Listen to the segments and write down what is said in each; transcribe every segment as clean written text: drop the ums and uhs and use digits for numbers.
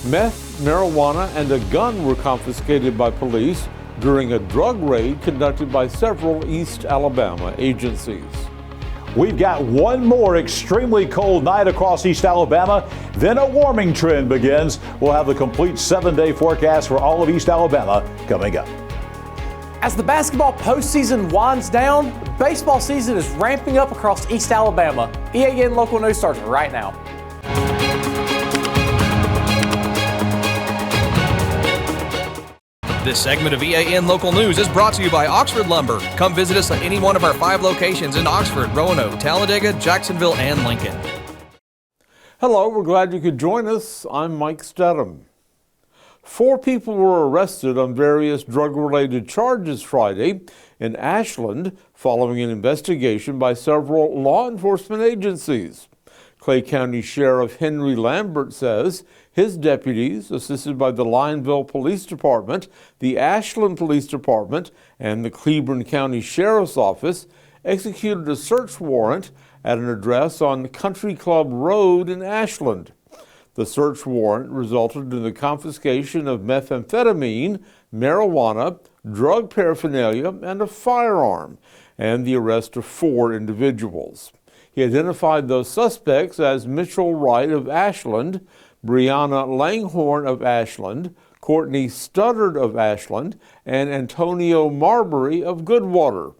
Meth, marijuana, and a gun were confiscated by police during a drug raid conducted by several East Alabama agencies. We've got one more extremely cold night across East Alabama, then a warming trend begins. We'll have the complete 7-day forecast for all of East Alabama coming up. As the basketball postseason winds down, baseball season is ramping up across East Alabama. EAN Local News starts right now. This segment of EAN Local News is brought to you by Oxford Lumber. Come visit us at any one of our 5 locations in Oxford, Roanoke, Talladega, Jacksonville, and Lincoln. Hello, we're glad you could join us. I'm Mike Stedham. 4 people were arrested on various drug-related charges Friday in Ashland following an investigation by several law enforcement agencies. Clay County Sheriff Henry Lambert says his deputies, assisted by the Lineville Police Department, the Ashland Police Department, and the Cleburne County Sheriff's Office, executed a search warrant at an address on Country Club Road in Ashland. The search warrant resulted in the confiscation of methamphetamine, marijuana, drug paraphernalia, and a firearm, and the arrest of 4 individuals. He identified those suspects as Mitchell Wright of Ashland, Brianna Langhorne of Ashland, Courtney Studdard of Ashland, and Antonio Marbury of Goodwater.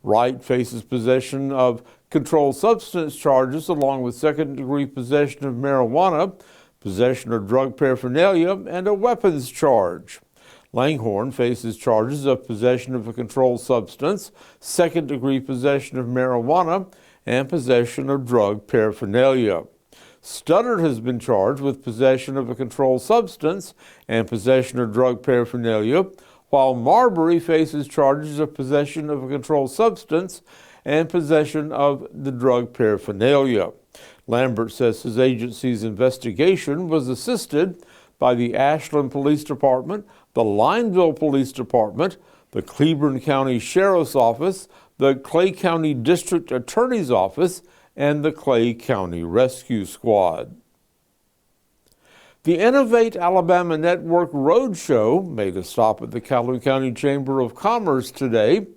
Wright faces possession of controlled substance charges along with second-degree possession of marijuana, possession of drug paraphernalia, and a weapons charge. Langhorne faces charges of possession of a controlled substance, second-degree possession of marijuana, and possession of drug paraphernalia. Studdard has been charged with possession of a controlled substance and possession of drug paraphernalia, while Marbury faces charges of possession of a controlled substance and possession of the drug paraphernalia. Lambert says his agency's investigation was assisted by the Ashland Police Department, the Lineville Police Department, the Cleburne County Sheriff's Office, the Clay County District Attorney's Office, and the Clay County Rescue Squad. The Innovate Alabama Network Roadshow made a stop at the Calhoun County Chamber of Commerce today.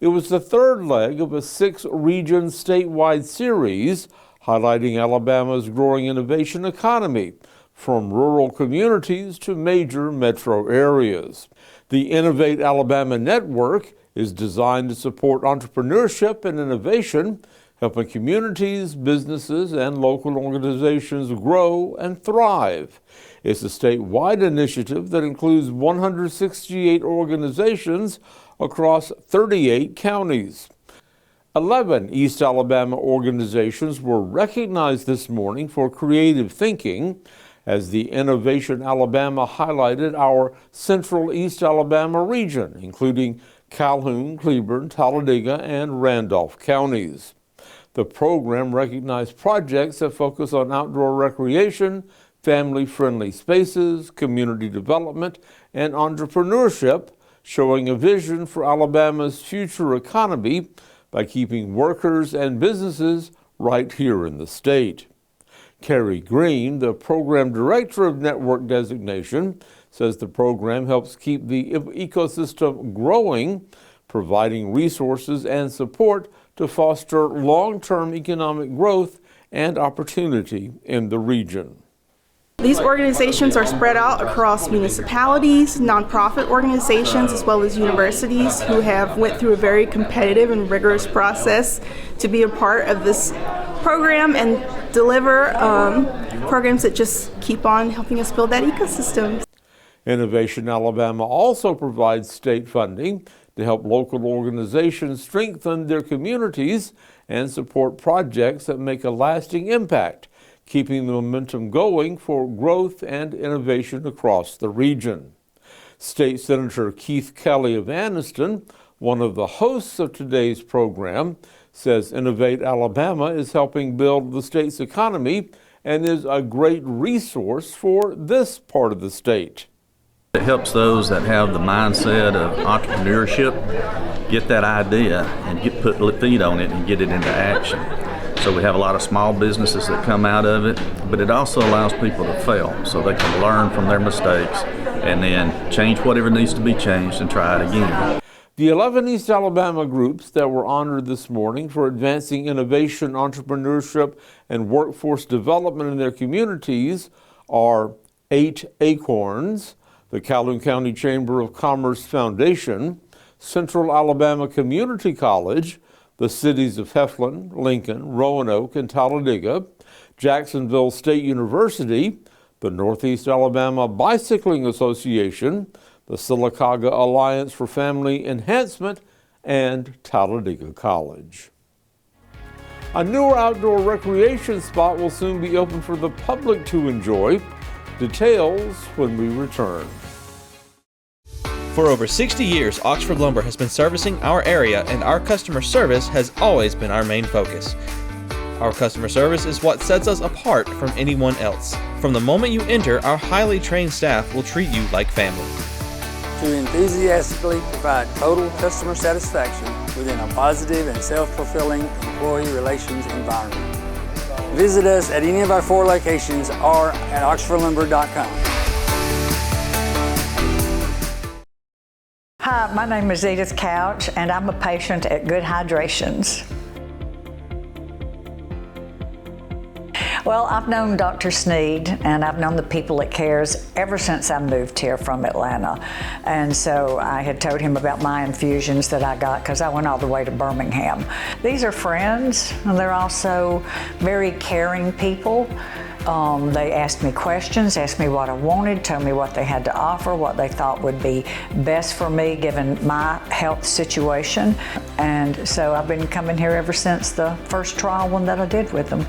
It was the 3rd leg of a 6-region statewide series highlighting Alabama's growing innovation economy, from rural communities to major metro areas. The Innovate Alabama Network is designed to support entrepreneurship and innovation, helping communities, businesses, and local organizations grow and thrive. It's a statewide initiative that includes 168 organizations across 38 counties. 11 East Alabama organizations were recognized this morning for creative thinking, as the Innovation Alabama highlighted our Central East Alabama region, including Calhoun, Cleburne, Talladega, and Randolph counties. The program recognized projects that focus on outdoor recreation, family-friendly spaces, community development, and entrepreneurship, showing a vision for Alabama's future economy by keeping workers and businesses right here in the state. Carrie Green, the program director of network designation, says the program helps keep the ecosystem growing, providing resources and support to foster long-term economic growth and opportunity in the region. These organizations are spread out across municipalities, nonprofit organizations, as well as universities who have went through a very competitive and rigorous process to be a part of this program and deliver programs that just keep on helping us build that ecosystem. Innovation Alabama also provides state funding to help local organizations strengthen their communities and support projects that make a lasting impact, keeping the momentum going for growth and innovation across the region. State Senator Keith Kelly of Anniston, one of the hosts of today's program, says Innovate Alabama is helping build the state's economy and is a great resource for this part of the state. It helps those that have the mindset of entrepreneurship get that idea and put feet on it and get it into action. So So we have a lot of small businesses that come out of it, but it also allows people to fail so they can learn from their mistakes and then change whatever needs to be changed and try it again. The 11 East Alabama groups that were honored this morning for advancing innovation, entrepreneurship, and workforce development in their communities are 8 Acorns, the Calhoun County Chamber of Commerce Foundation, Central Alabama Community College, the cities of Ashland, Lincoln, Roanoke, and Talladega, Jacksonville State University, the Northeast Alabama Bicycling Association, the Sylacauga Alliance for Family Enhancement, and Talladega College. A newer outdoor recreation spot will soon be open for the public to enjoy. Details when we return. For over 60 years, Oxford Lumber has been servicing our area, and our customer service has always been our main focus. Our customer service is what sets us apart from anyone else. From the moment you enter, our highly trained staff will treat you like family. To enthusiastically provide total customer satisfaction within a positive and self-fulfilling employee relations environment. Visit us at any of our 4 locations or at oxfordlumber.com. Hi, my name is Edith Couch, and I'm a patient at Good Hydrations. Well, I've known Dr. Sneed, and I've known the people at CARES ever since I moved here from Atlanta. And so I had told him about my infusions that I got because I went all the way to Birmingham. These are friends, and they're also very caring people. They asked me questions, asked me what I wanted, told me what they had to offer, what they thought would be best for me given my health situation. And so I've been coming here ever since the first trial one that I did with them.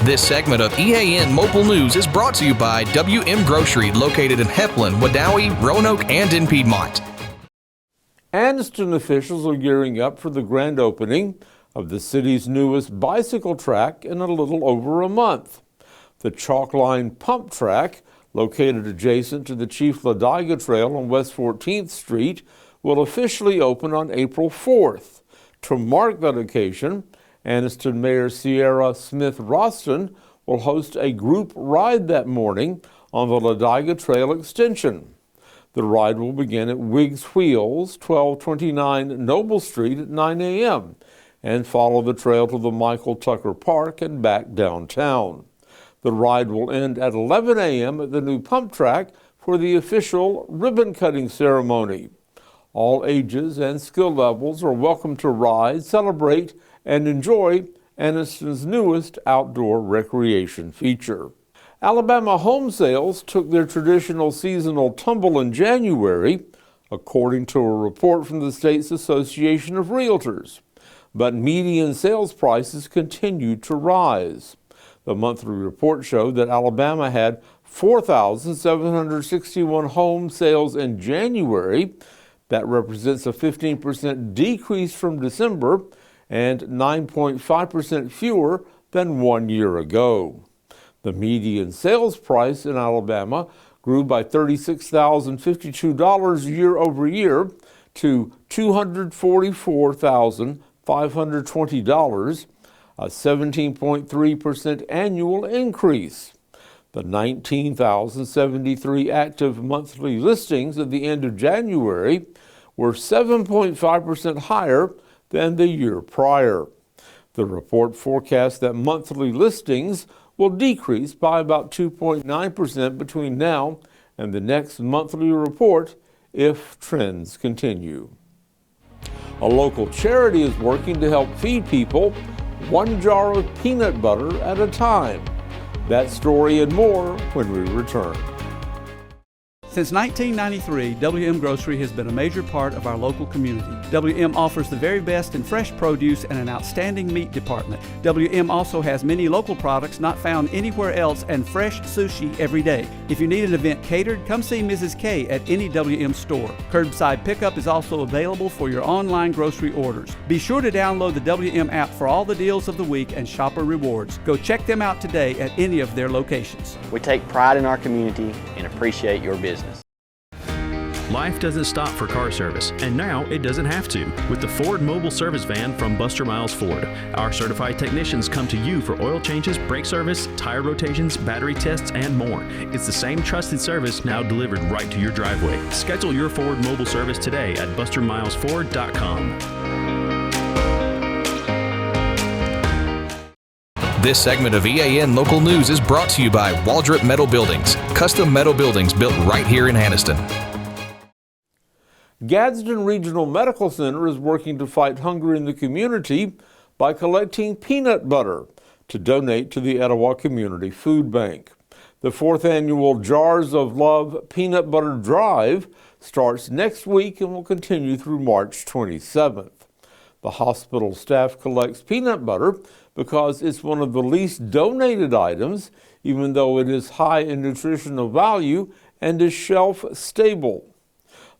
This segment of EAN Mobile News is brought to you by WM Grocery, located in Heflin, Wadowee, Roanoke, and in Piedmont. Anniston officials are gearing up for the grand opening of the city's newest bicycle track in a little over a month. The Chalkline Pump Track, located adjacent to the Chief Ladiga Trail on West 14th Street, will officially open on April 4th. To mark that occasion, Anniston Mayor Sierra Smith Roston will host a group ride that morning on the Ladiga Trail extension. The ride will begin at Wiggs Wheels, 1229 Noble Street at 9 a.m. and follow the trail to the Michael Tucker Park and back downtown. The ride will end at 11 a.m. at the new pump track for the official ribbon-cutting ceremony. All ages and skill levels are welcome to ride, celebrate, and enjoy Anniston's newest outdoor recreation feature. Alabama home sales took their traditional seasonal tumble in January, according to a report from the state's Association of Realtors. But median sales prices continued to rise. The monthly report showed that Alabama had 4,761 home sales in January. That represents a 15% decrease from December and 9.5% fewer than 1 year ago. The median sales price in Alabama grew by $36,052 year over year to $244,520, a 17.3% annual increase. The 19,073 active monthly listings at the end of January were 7.5% higher than the year prior. The report forecasts that monthly listings will decrease by about 2.9% between now and the next monthly report if trends continue. A local charity is working to help feed people one jar of peanut butter at a time. That story and more when we return. Since 1993, WM Grocery has been a major part of our local community. WM offers the very best in fresh produce and an outstanding meat department. WM also has many local products not found anywhere else and fresh sushi every day. If you need an event catered, come see Mrs. K at any WM store. Curbside pickup is also available for your online grocery orders. Be sure to download the WM app for all the deals of the week and shopper rewards. Go check them out today at any of their locations. We take pride in our community and appreciate your business. Life doesn't stop for car service, and now it doesn't have to. With the Ford Mobile Service Van from Buster Miles Ford, our certified technicians come to you for oil changes, brake service, tire rotations, battery tests, and more. It's the same trusted service now delivered right to your driveway. Schedule your Ford Mobile service today at bustermilesford.com. This segment of EAN Local News is brought to you by Waldrop Metal Buildings, custom metal buildings built right here in Anniston. Gadsden Regional Medical Center is working to fight hunger in the community by collecting peanut butter to donate to the Etowah Community Food Bank. The 4th annual Jars of Love Peanut Butter Drive starts next week and will continue through March 27th. The hospital staff collects peanut butter because it's one of the least donated items, even though it is high in nutritional value and is shelf stable.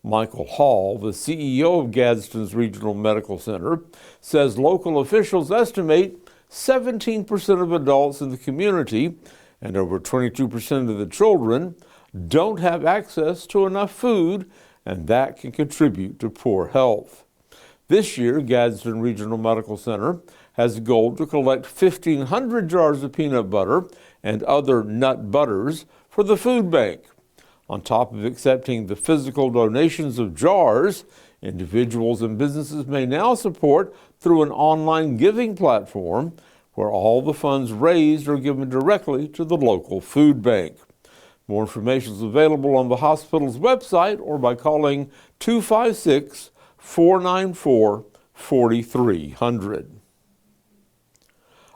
Michael Hall, the CEO of Gadsden's Regional Medical Center, says local officials estimate 17% of adults in the community and over 22% of the children don't have access to enough food, and that can contribute to poor health. This year, Gadsden Regional Medical Center has a goal to collect 1,500 jars of peanut butter and other nut butters for the food bank. On top of accepting the physical donations of jars, individuals and businesses may now support through an online giving platform where all the funds raised are given directly to the local food bank. More information is available on the hospital's website or by calling 256-494-4300.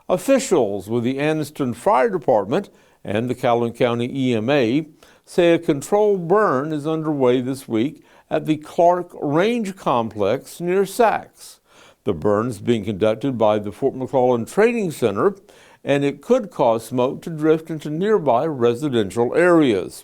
Officials with the Anniston Fire Department and the Calhoun County EMA say a controlled burn is underway this week at the Clark Range Complex near Sachs. The burn is being conducted by the Fort McClellan Training Center, and it could cause smoke to drift into nearby residential areas.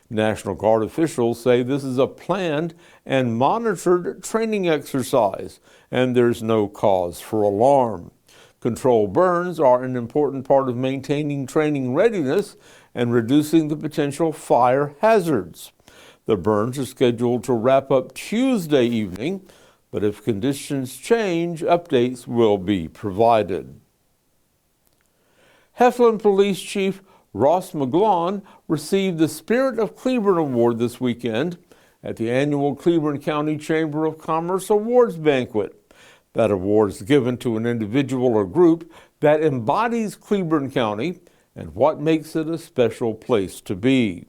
National Guard officials say this is a planned and monitored training exercise, and there's no cause for alarm. Controlled burns are an important part of maintaining training readiness and reducing the potential fire hazards. The burns are scheduled to wrap up Tuesday evening, but if conditions change, updates will be provided. Heflin Police Chief Ross McGlawn received the Spirit of Cleburne Award this weekend at the annual Cleburne County Chamber of Commerce Awards Banquet. That award is given to an individual or group that embodies Cleburne County and what makes it a special place to be.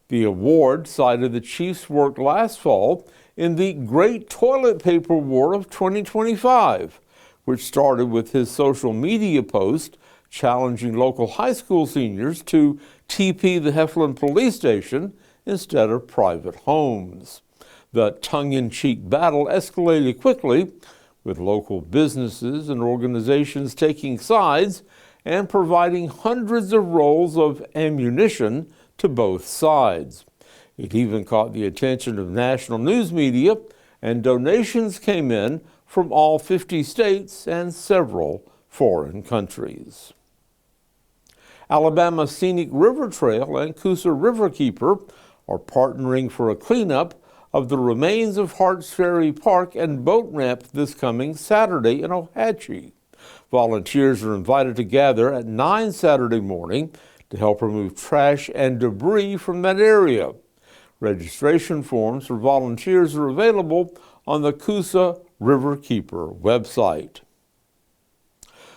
The award cited the chief's work last fall in the Great Toilet Paper War of 2025, which started with his social media post challenging local high school seniors to TP the Heflin Police Station instead of private homes. The tongue-in-cheek battle escalated quickly, with local businesses and organizations taking sides and providing hundreds of rolls of ammunition to both sides. It even caught the attention of national news media, and donations came in from all 50 states and several foreign countries. Alabama Scenic River Trail and Coosa Riverkeeper are partnering for a cleanup of the remains of Harts Ferry Park and boat ramp this coming Saturday in Ohatchee. Volunteers are invited to gather at 9 Saturday morning to help remove trash and debris from that area. Registration forms for volunteers are available on the Coosa Riverkeeper website.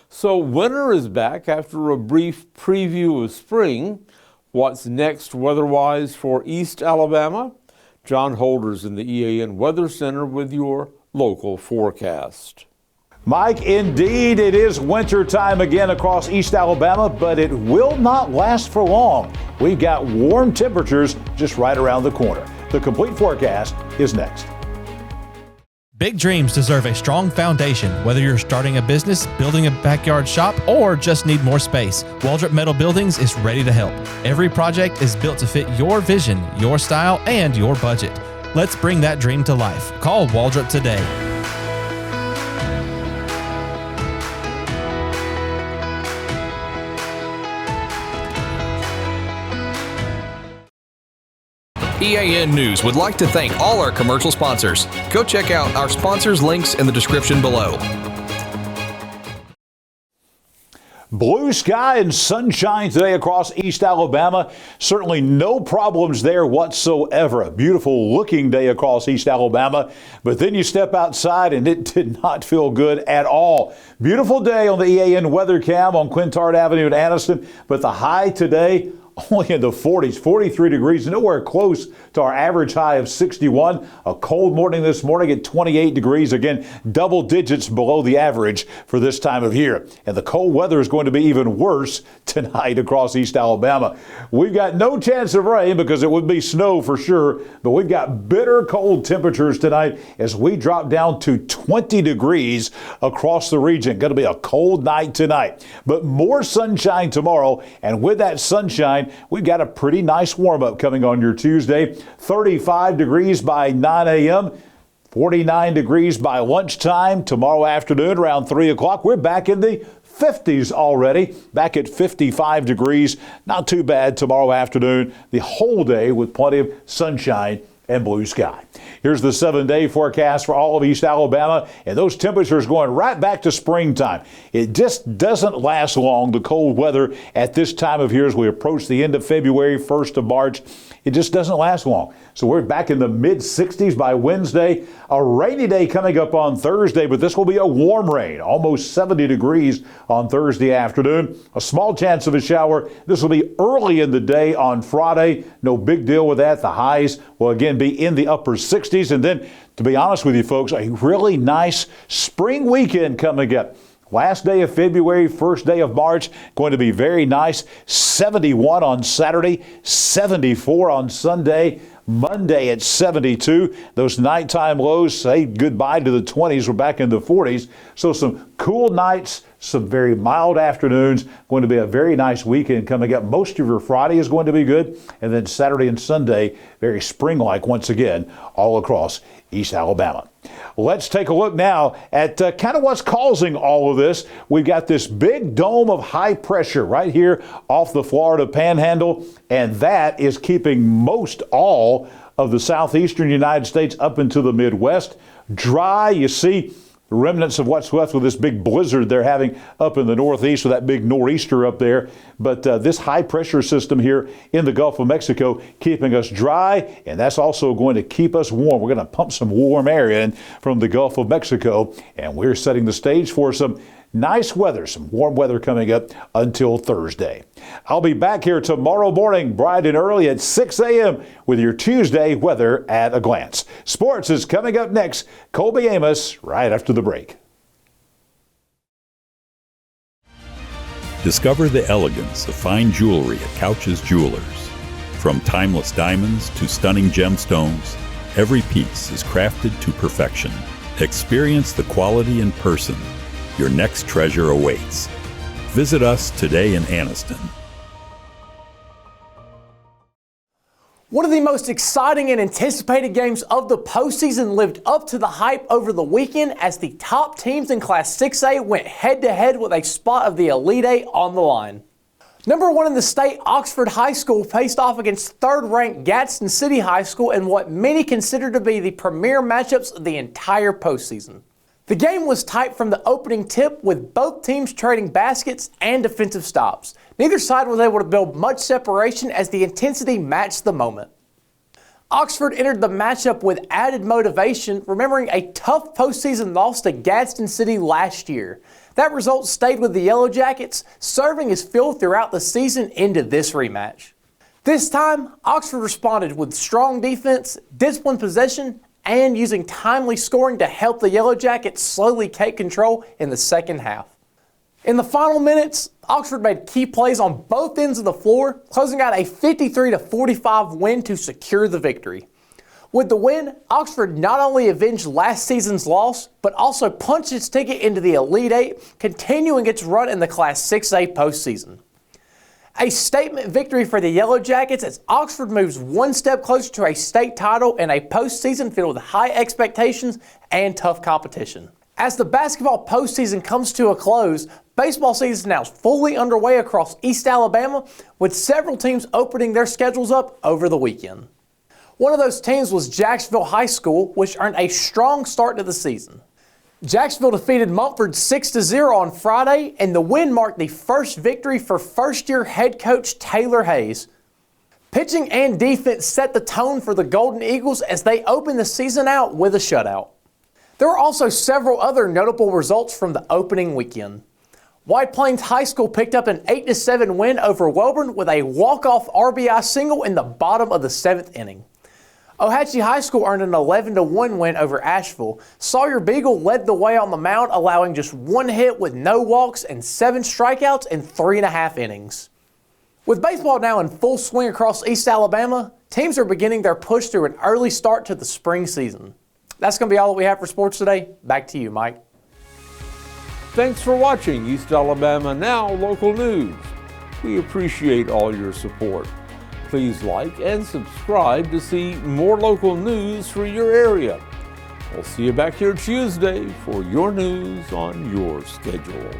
So winter is back after a brief preview of spring. What's next weather-wise for East Alabama? John Holders in the EAN Weather Center with your local forecast. Mike, indeed, it is winter time again across East Alabama, but it will not last for long. We've got warm temperatures just right around the corner. The complete forecast is next. Big dreams deserve a strong foundation. Whether you're starting a business, building a backyard shop, or just need more space, Waldrop Metal Buildings is ready to help. Every project is built to fit your vision, your style, and your budget. Let's bring that dream to life. Call Waldrop today. EAN News would like to thank all our commercial sponsors. Go check out our sponsors' links in the description below. Blue sky and sunshine today across East Alabama. Certainly no problems there whatsoever. A beautiful looking day across East Alabama. But then you step outside and it did not feel good at all. Beautiful day on the EAN weather cam on Quintard Avenue in Anniston. But the high today, only in the 40s, 43 degrees, nowhere close to our average high of 61. A cold morning this morning at 28 degrees. Again, double digits below the average for this time of year. And the cold weather is going to be even worse tonight across East Alabama. We've got no chance of rain because it would be snow for sure, but we've got bitter cold temperatures tonight as we drop down to 20 degrees across the region. Going to be a cold night tonight, but more sunshine tomorrow. And with that sunshine, we've got a pretty nice warm-up coming on your Tuesday. 35 degrees by 9 a.m., 49 degrees by lunchtime. Tomorrow afternoon around 3 o'clock, we're back in the 50s already, back at 55 degrees. Not too bad tomorrow afternoon, the whole day with plenty of sunshine and blue sky. Here's the 7-day forecast for all of East Alabama, and those temperatures going right back to springtime. It just doesn't last long, the cold weather at this time of year as we approach the end of February, 1st of March. It just doesn't last long. So we're back in the mid-60s by Wednesday. A rainy day coming up on Thursday, but this will be a warm rain, almost 70 degrees on Thursday afternoon. A small chance of a shower. This will be early in the day on Friday. No big deal with that. The highs will again be in the upper 60s. And then, to be honest with you folks, a really nice spring weekend coming up. Last day of February, first day of March, going to be very nice. 71 on Saturday, 74 on Sunday, Monday at 72. Those nighttime lows say goodbye to the 20s. We're back in the 40s. So some cool nights, some very mild afternoons. Going to be a very nice weekend coming up. Most of your Friday is going to be good. And then Saturday and Sunday, very spring-like once again, all across East Alabama. Let's take a look now at kind of what's causing all of this. We've got this big dome of high pressure right here off the Florida Panhandle, and that is keeping most all of the southeastern United States up into the Midwest dry. You see the remnants of what's left with this big blizzard they're having up in the Northeast with that big nor'easter up there. But this high pressure system here in the Gulf of Mexico keeping us dry, and that's also going to keep us warm. We're going to pump some warm air in from the Gulf of Mexico, and we're setting the stage for some nice weather, some warm weather coming up until Thursday. I'll be back here tomorrow morning, bright and early at 6 a.m. with your Tuesday weather at a glance. Sports is coming up next. Colby Amos right after the break. Discover the elegance of fine jewelry at Couch's Jewelers. From timeless diamonds to stunning gemstones, every piece is crafted to perfection. Experience the quality in person. Your next treasure awaits. Visit us today in Anniston. One of the most exciting and anticipated games of the postseason lived up to the hype over the weekend as the top teams in Class 6A went head-to-head with a spot of the Elite Eight on the line. Number 1 in the state, Oxford High School, faced off against third-ranked Gadsden City High School in what many consider to be the premier matchups of the entire postseason. The game was tight from the opening tip, with both teams trading baskets and defensive stops. Neither side was able to build much separation as the intensity matched the moment. Oxford entered the matchup with added motivation, remembering a tough postseason loss to Gadsden City last year. That result stayed with the Yellow Jackets, serving as fuel throughout the season into this rematch. This time, Oxford responded with strong defense, disciplined possession, and using timely scoring to help the Yellow Jackets slowly take control in the second half. In the final minutes, Oxford made key plays on both ends of the floor, closing out a 53-45 win to secure the victory. With the win, Oxford not only avenged last season's loss, but also punched its ticket into the Elite Eight, continuing its run in the Class 6A postseason. A statement victory for the Yellow Jackets as Oxford moves one step closer to a state title in a postseason filled with high expectations and tough competition. As the basketball postseason comes to a close, baseball season is now fully underway across East Alabama, with several teams opening their schedules up over the weekend. One of those teams was Jacksonville High School, which earned a strong start to the season. Jacksonville defeated Mumford 6-0 on Friday, and the win marked the first victory for first-year head coach Taylor Hayes. Pitching and defense set the tone for the Golden Eagles as they opened the season out with a shutout. There were also several other notable results from the opening weekend. White Plains High School picked up an 8-7 win over Welborn with a walk-off RBI single in the bottom of the 7th inning. Ohatchee High School earned an 11-1 win over Asheville. Sawyer Beagle led the way on the mound, allowing just 1 hit with no walks and 7 strikeouts in 3.5 innings. With baseball now in full swing across East Alabama, teams are beginning their push through an early start to the spring season. That's going to be all that we have for sports today. Back to you, Mike. Thanks for watching East Alabama Now Local News. We appreciate all your support. Please like and subscribe to see more local news for your area. We'll see you back here Tuesday for your news on your schedule.